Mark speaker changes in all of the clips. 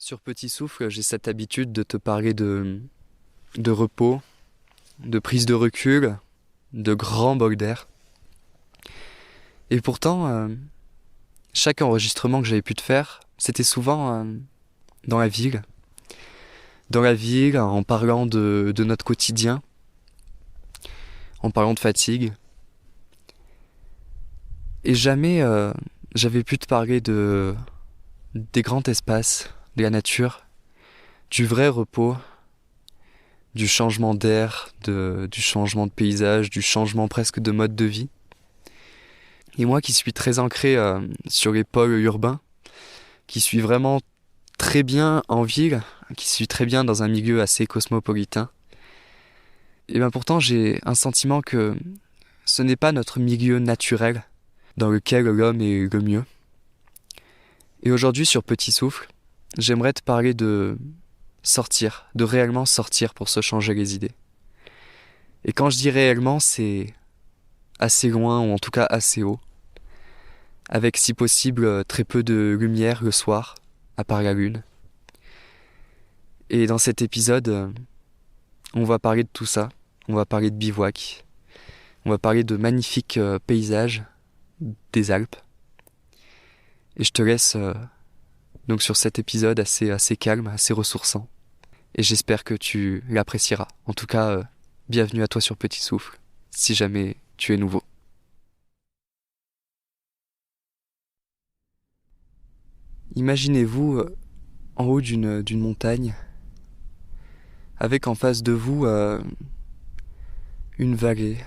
Speaker 1: Sur Petit Souffle, j'ai cette habitude de te parler de repos, de prise de recul, de grands bols d'air. Et pourtant, chaque enregistrement que j'avais pu te faire, c'était souvent dans la ville. Dans la ville, en parlant de notre quotidien, en parlant de fatigue. Et jamais j'avais pu te parler des grands espaces, de la nature, du vrai repos, du changement d'air, du changement de paysage, du changement presque de mode de vie. Et moi qui suis très ancré sur les pôles urbains, qui suis vraiment très bien en ville, qui suis très bien dans un milieu assez cosmopolitain, et bien pourtant j'ai un sentiment que ce n'est pas notre milieu naturel dans lequel l'homme est le mieux. Et aujourd'hui sur Petit Souffle, j'aimerais te parler de sortir, de réellement sortir pour se changer les idées. Et quand je dis réellement, c'est assez loin ou en tout cas assez haut, avec si possible très peu de lumière le soir, à part la lune. Et dans cet épisode, on va parler de tout ça, on va parler de bivouac, on va parler de magnifiques paysages des Alpes. Et je te laisse donc sur cet épisode assez calme, assez ressourçant. Et j'espère que tu l'apprécieras. En tout cas, bienvenue à toi sur Petit Souffle, si jamais tu es nouveau. Imaginez-vous en haut d'une montagne, avec en face de vous une vallée.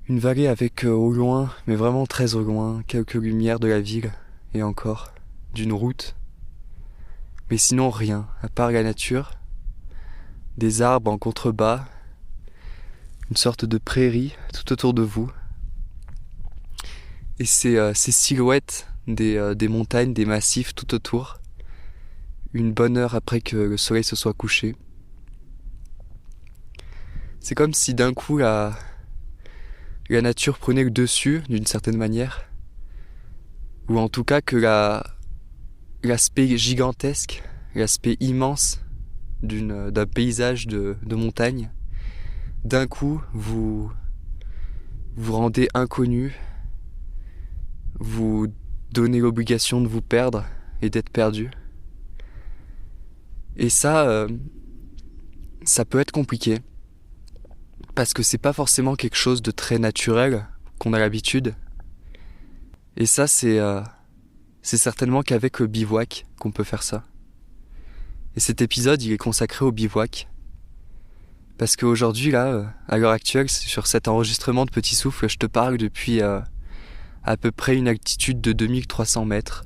Speaker 1: Une vallée avec au loin, mais vraiment très au loin, quelques lumières de la ville, et encore, d'une route. Mais sinon rien, à part la nature, des arbres en contrebas, une sorte de prairie tout autour de vous. Et ces silhouettes des montagnes, des massifs tout autour, une bonne heure après que le soleil se soit couché. C'est comme si d'un coup la nature prenait le dessus d'une certaine manière, ou en tout cas que l'aspect gigantesque, l'aspect immense d'un paysage de montagne, d'un coup vous rendez inconnu, vous donnez l'obligation de vous perdre et d'être perdu. Et ça peut être compliqué, parce que c'est pas forcément quelque chose de très naturel qu'on a l'habitude. Et ça c'est certainement qu'avec le bivouac qu'on peut faire ça. Et cet épisode, il est consacré au bivouac. Parce qu'aujourd'hui, là, à l'heure actuelle, sur cet enregistrement de Petit Souffle, je te parle depuis à peu près une altitude de 2300 mètres.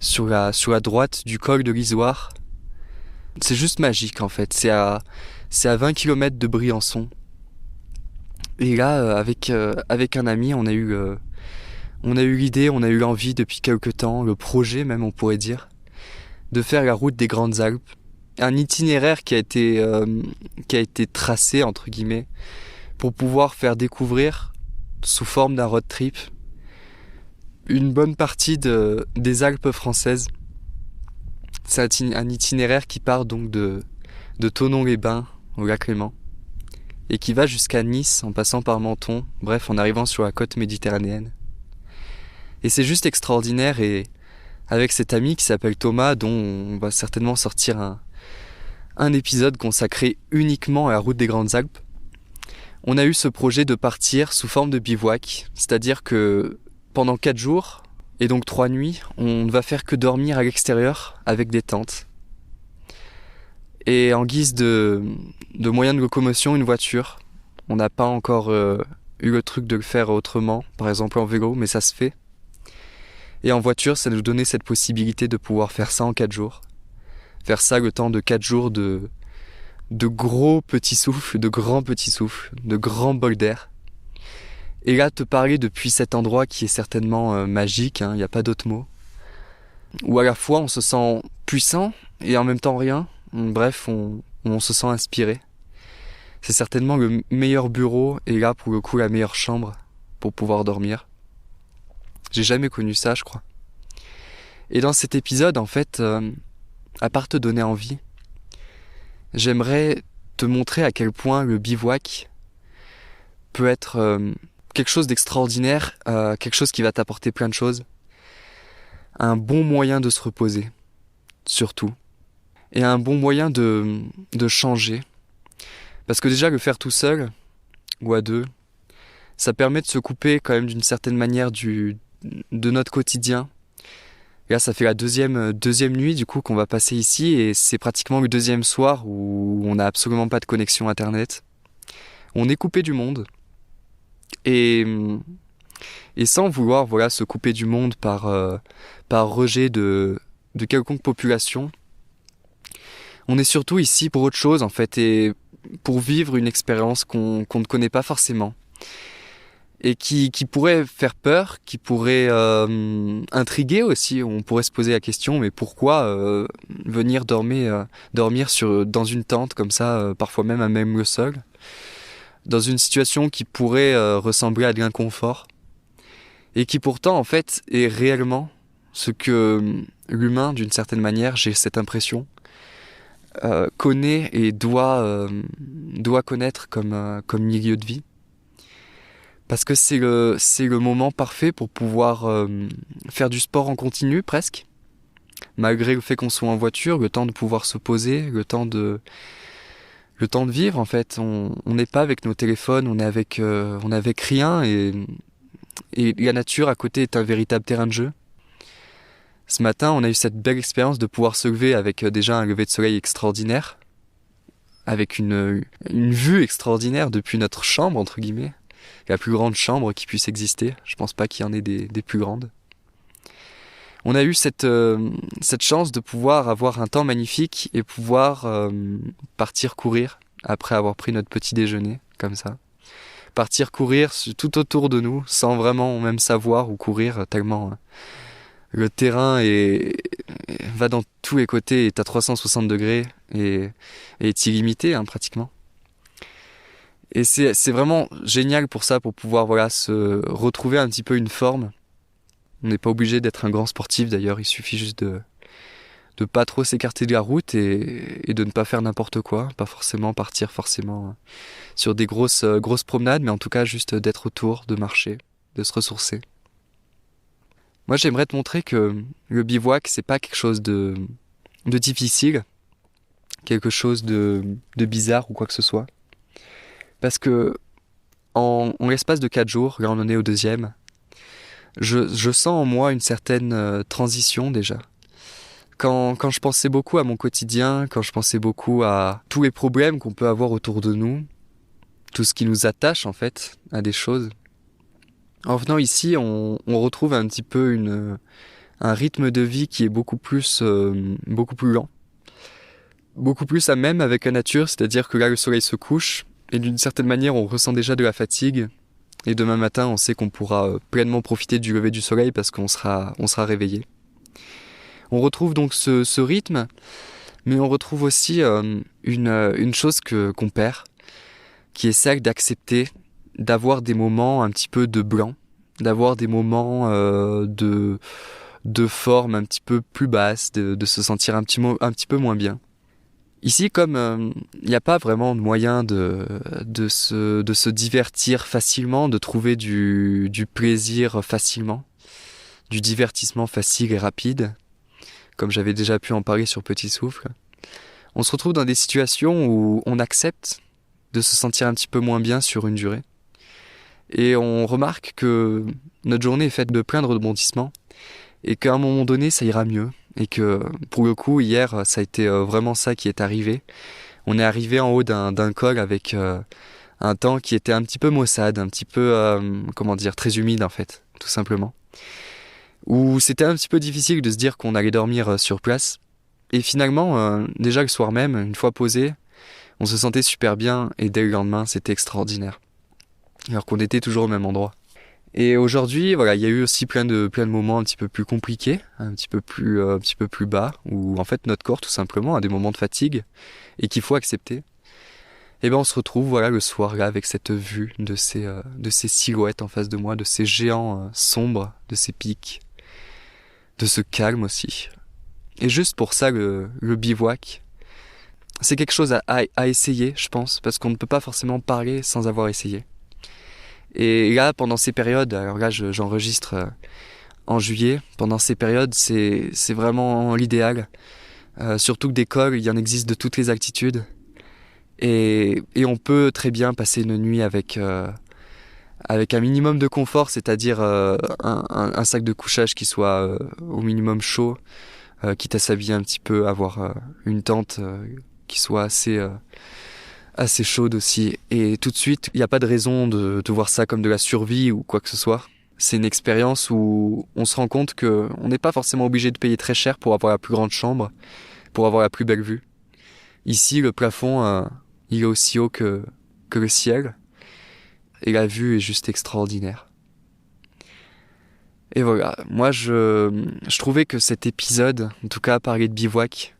Speaker 1: Sur la droite du col de l'Izoard. C'est juste magique, en fait. C'est à 20 km de Briançon. Et là, avec un ami, on a eu l'idée, on a eu l'envie depuis quelque temps, le projet même, on pourrait dire, de faire la route des Grandes Alpes. Un itinéraire qui a été tracé, entre guillemets, pour pouvoir faire découvrir, sous forme d'un road trip, une bonne partie des Alpes françaises. C'est un itinéraire qui part donc de Thonon-les-Bains au lac Léman et qui va jusqu'à Nice en passant par Menton, bref, en arrivant sur la côte méditerranéenne. Et c'est juste extraordinaire, et avec cet ami qui s'appelle Thomas, dont on va certainement sortir un épisode consacré uniquement à la route des Grandes Alpes, on a eu ce projet de partir sous forme de bivouac, c'est-à-dire que pendant 4 jours, et donc 3 nuits, on ne va faire que dormir à l'extérieur avec des tentes. Et en guise de moyen de locomotion, une voiture. On n'a pas encore eu le truc de le faire autrement, par exemple en vélo, mais ça se fait. Et en voiture, ça nous donnait cette possibilité de pouvoir faire ça en 4 jours. Faire ça le temps de 4 jours de gros petits souffles, de grands petits souffles, de grands bols d'air. Et là, te parler depuis cet endroit qui est certainement magique, il n'y a pas d'autre mot. Où à la fois on se sent puissant et en même temps rien. Bref, on se sent inspiré. C'est certainement le meilleur bureau et là, pour le coup, la meilleure chambre pour pouvoir dormir. J'ai jamais connu ça, je crois. Et dans cet épisode, en fait, à part te donner envie, j'aimerais te montrer à quel point le bivouac peut être quelque chose d'extraordinaire, quelque chose qui va t'apporter plein de choses, un bon moyen de se reposer, surtout, et un bon moyen de changer. Parce que déjà, le faire tout seul, ou à deux, ça permet de se couper quand même d'une certaine manière de notre quotidien. Et là, ça fait la deuxième nuit du coup qu'on va passer ici, et c'est pratiquement le deuxième soir où on n'a absolument pas de connexion internet. On est coupé du monde, et sans vouloir se couper du monde par rejet de quelconque population. On est surtout ici pour autre chose en fait, et pour vivre une expérience qu'on ne connaît pas forcément. Et qui pourrait faire peur, qui pourrait intriguer aussi. On pourrait se poser la question, mais pourquoi venir dormir dans une tente comme ça, parfois même à même le sol, dans une situation qui pourrait ressembler à de l'inconfort, et qui pourtant en fait est réellement ce que l'humain, d'une certaine manière, j'ai cette impression, connaît et doit connaître comme milieu de vie. Parce que c'est le moment parfait pour pouvoir faire du sport en continu presque, malgré le fait qu'on soit en voiture, le temps de pouvoir se poser, le temps de vivre en fait. On n'est pas avec nos téléphones, on est avec rien, et la nature à côté est un véritable terrain de jeu. Ce matin, on a eu cette belle expérience de pouvoir se lever avec déjà un lever de soleil extraordinaire, avec une vue extraordinaire depuis notre chambre entre guillemets. La plus grande chambre qui puisse exister. Je pense pas qu'il y en ait des plus grandes. On a eu cette chance de pouvoir avoir un temps magnifique et pouvoir partir courir après avoir pris notre petit déjeuner, comme ça. Partir courir tout autour de nous, sans vraiment même savoir où courir, tellement le terrain va dans tous les côtés, est à 360 degrés et est illimité pratiquement. Et c'est vraiment génial pour ça, pour pouvoir se retrouver un petit peu une forme. On n'est pas obligé d'être un grand sportif d'ailleurs, il suffit juste de pas trop s'écarter de la route et de ne pas faire n'importe quoi, pas forcément partir sur des grosses promenades, mais en tout cas juste d'être autour, de marcher, de se ressourcer. Moi j'aimerais te montrer que le bivouac c'est pas quelque chose de difficile, quelque chose de bizarre ou quoi que ce soit. Parce que en l'espace de 4 jours, là on en est au deuxième, je sens en moi une certaine transition déjà. Quand je pensais beaucoup à mon quotidien, quand je pensais beaucoup à tous les problèmes qu'on peut avoir autour de nous, tout ce qui nous attache en fait à des choses, en venant ici on retrouve un petit peu un rythme de vie qui est beaucoup plus lent, beaucoup plus à même avec la nature, c'est-à-dire que là le soleil se couche, et d'une certaine manière, on ressent déjà de la fatigue. Et demain matin, on sait qu'on pourra pleinement profiter du lever du soleil parce qu'on sera réveillé. On retrouve donc ce rythme, mais on retrouve aussi une chose qu'on perd, qui est celle d'accepter d'avoir des moments un petit peu de blanc, d'avoir des moments de forme un petit peu plus basse, de se sentir un petit peu moins bien. Ici, comme il n'y a pas vraiment de moyen de se divertir facilement, de trouver du plaisir facilement, du divertissement facile et rapide, comme j'avais déjà pu en parler sur Petit Souffle, on se retrouve dans des situations où on accepte de se sentir un petit peu moins bien sur une durée. Et on remarque que notre journée est faite de plein de rebondissements, et qu'à un moment donné, ça ira mieux. Et que, pour le coup, hier, ça a été vraiment ça qui est arrivé. On est arrivé en haut d'un col avec un temps qui était un petit peu maussade, un petit peu, très humide en fait, tout simplement. Où c'était un petit peu difficile de se dire qu'on allait dormir sur place. Et finalement, déjà le soir même, une fois posé, on se sentait super bien, et dès le lendemain, c'était extraordinaire. Alors qu'on était toujours au même endroit. Et aujourd'hui, il y a eu aussi plein de moments un petit peu plus compliqués, un petit peu plus bas, où en fait notre corps tout simplement a des moments de fatigue et qu'il faut accepter. Et on se retrouve le soir là avec cette vue de ces silhouettes en face de moi, de ces géants sombres, de ces pics, de ce calme aussi. Et juste pour ça, le bivouac, c'est quelque chose à essayer, je pense, parce qu'on ne peut pas forcément parler sans avoir essayé. Et là, pendant ces périodes, alors là, j'enregistre en juillet, pendant ces périodes, c'est vraiment l'idéal. Surtout que des cols, il y en existe de toutes les altitudes. Et on peut très bien passer une nuit avec un minimum de confort, c'est-à-dire un sac de couchage qui soit au minimum chaud, quitte à s'habiller un petit peu, avoir une tente qui soit assez chaude aussi. Et tout de suite, il n'y a pas de raison de voir ça comme de la survie ou quoi que ce soit. C'est une expérience où on se rend compte que on n'est pas forcément obligé de payer très cher pour avoir la plus grande chambre, pour avoir la plus belle vue. Ici, le plafond, il est aussi haut que le ciel. Et la vue est juste extraordinaire. Et voilà, moi je trouvais que cet épisode, en tout cas parler de bivouac,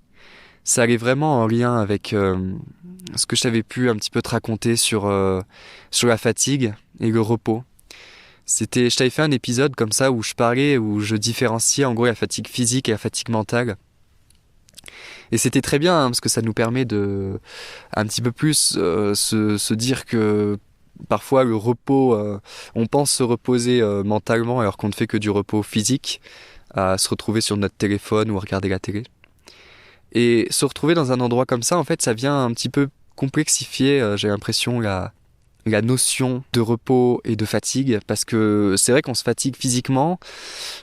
Speaker 1: ça allait vraiment en lien avec ce que je t'avais pu un petit peu te raconter sur la fatigue et le repos. Je t'avais fait un épisode comme ça où je différenciais en gros la fatigue physique et la fatigue mentale. Et c'était très bien parce que ça nous permet de un petit peu plus se dire que parfois le repos, on pense se reposer mentalement alors qu'on ne fait que du repos physique, à se retrouver sur notre téléphone ou à regarder la télé. Et se retrouver dans un endroit comme ça, en fait, ça vient un petit peu complexifier, j'ai l'impression, la notion de repos et de fatigue, parce que c'est vrai qu'on se fatigue physiquement,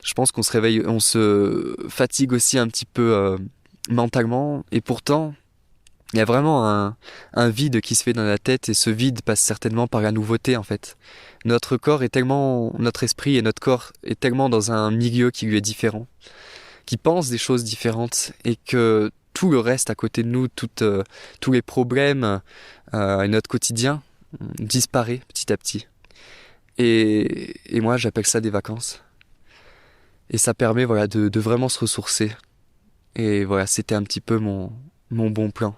Speaker 1: je pense qu'on se fatigue aussi un petit peu mentalement, et pourtant, il y a vraiment un vide qui se fait dans la tête, et ce vide passe certainement par la nouveauté, en fait. Notre esprit et notre corps est tellement dans un milieu qui lui est différent, qui pense des choses différentes, et que tout le reste à côté de nous, tous les problèmes et notre quotidien disparaît petit à petit. Et moi, j'appelle ça des vacances. Et ça permet voilà, de vraiment se ressourcer. Et voilà, c'était un petit peu mon bon plan.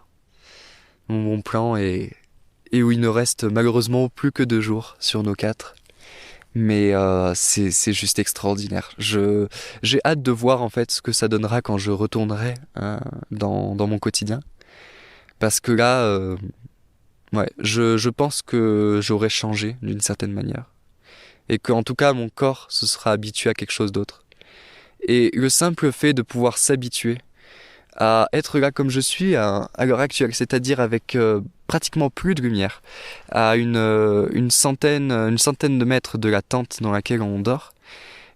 Speaker 1: Mon bon plan et où il ne reste malheureusement plus que 2 jours sur nos 4. Mais c'est juste extraordinaire. J'ai hâte de voir en fait ce que ça donnera quand je retournerai dans mon quotidien. Parce que là, ouais, je pense que j'aurais changé d'une certaine manière. Et qu'en tout cas, mon corps se sera habitué à quelque chose d'autre. Et le simple fait de pouvoir s'habituer à être là comme je suis à l'heure actuelle, c'est-à-dire avec pratiquement plus de lumière, à une centaine de mètres de la tente dans laquelle on dort,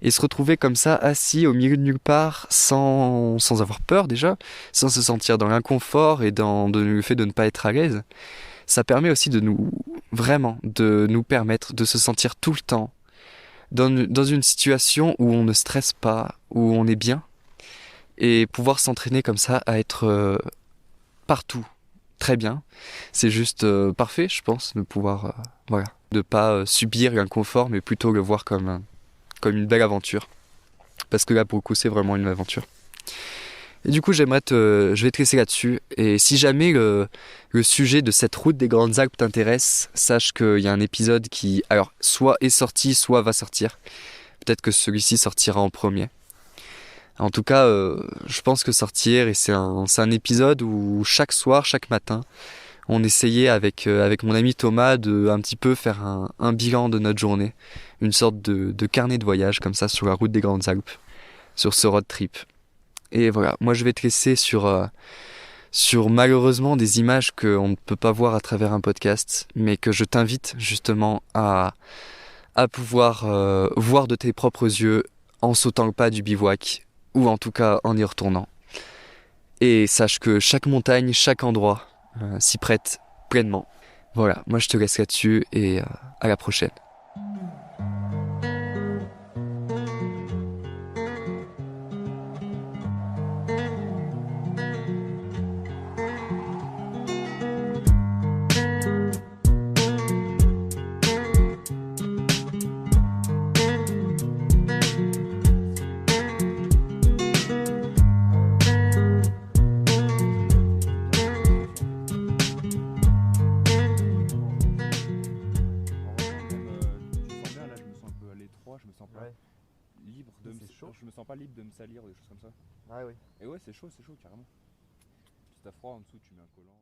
Speaker 1: et se retrouver comme ça, assis au milieu de nulle part, sans avoir peur déjà, sans se sentir dans l'inconfort et dans le fait de ne pas être à l'aise, ça permet aussi de nous permettre de se sentir tout le temps dans une situation où on ne stresse pas, où on est bien, et pouvoir s'entraîner comme ça à être partout très bien, c'est juste parfait, je pense, de pouvoir de pas subir l'inconfort, mais plutôt le voir comme une belle aventure, parce que là pour le coup c'est vraiment une aventure. Et du coup je vais te laisser là-dessus, et si jamais le sujet de cette route des Grandes Alpes t'intéresse, sache qu'il y a un épisode qui alors soit est sorti, soit va sortir. Peut-être que celui-ci sortira en premier. En tout cas, je pense que sortir, et c'est un épisode où chaque soir, chaque matin, on essayait avec mon ami Thomas de un petit peu faire un bilan de notre journée, une sorte de carnet de voyage comme ça sur la route des Grandes Alpes, sur ce road trip. Et voilà, moi je vais te laisser sur malheureusement des images qu'on ne peut pas voir à travers un podcast, mais que je t'invite justement à pouvoir voir de tes propres yeux en sautant le pas du bivouac, ou en tout cas en y retournant. Et sache que chaque montagne, chaque endroit s'y prête pleinement. Voilà, moi je te laisse là-dessus et à la prochaine.
Speaker 2: Je me sens pas. libre de
Speaker 3: C'est chaud.
Speaker 2: je me sens pas libre de me salir ou des choses comme ça.
Speaker 3: Ah oui.
Speaker 2: Et ouais, c'est chaud carrément. Si t'as froid en dessous, tu mets un collant.